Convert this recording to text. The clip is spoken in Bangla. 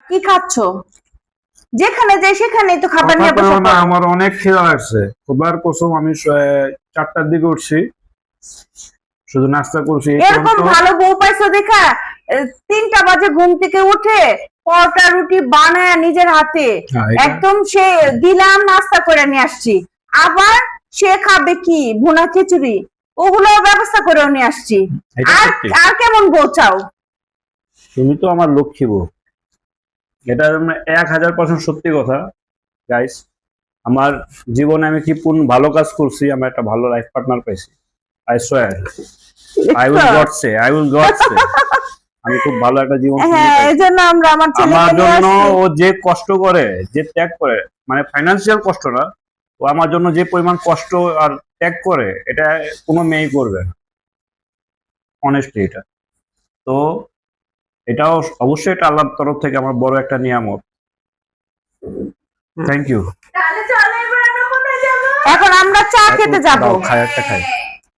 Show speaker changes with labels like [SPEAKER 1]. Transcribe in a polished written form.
[SPEAKER 1] কি খাচ্ছো? যেখানে যাই সেখানেই তো খাবার নিয়ে বসে পড়ো।
[SPEAKER 2] আমার অনেক খিদা লাগছে, খোদার কসম আমি 4টার দিকে উঠছি, শুধু নাস্তা করছি।
[SPEAKER 1] এরকম ভালো বউ পাইছো দেখা 3টা বাজে ঘুম থেকে উঠে পরোটা রুটি বানায় নিজের হাতে একদম সে দিলাম, নাস্তা করে নিয়ে আসছি। আবার সে খাবে কি ভুনা খিচুড়ি, ওগুলো ব্যবস্থা করে নিয়ে আসছি। আর কেমন বউ চাও?
[SPEAKER 2] তুমি তো আমার লক্ষ্মী বউ, এটা 1000% সত্যি কথা। গাইস, আমার জীবনে আমি কি ভালো কাজ করছি, আমার একটা ভালো লাইফ পার্টনার পাইছি। I swear, I will God say আমি খুব ভালো একটা জীবন।
[SPEAKER 1] হ্যাঁ, এজন্য আমরা আমার
[SPEAKER 2] জন্য ও যে কষ্ট করে, যে ত্যাগ করে, মানে ফাইনান্সিয়াল কষ্ট না, ও আমার জন্য যে পরিমাণ কষ্ট আর ত্যাগ করে, এটা কোনো মেয়েই করবে না, অনেস্টলি। এটা তো এটাও অবশ্যই এটা আল্লাহর তরফ থেকে আমার বড় একটা নিয়ামত। Thank you.
[SPEAKER 1] এখন আমরা চা খেতে যাবো।
[SPEAKER 2] খাই একটা খাই।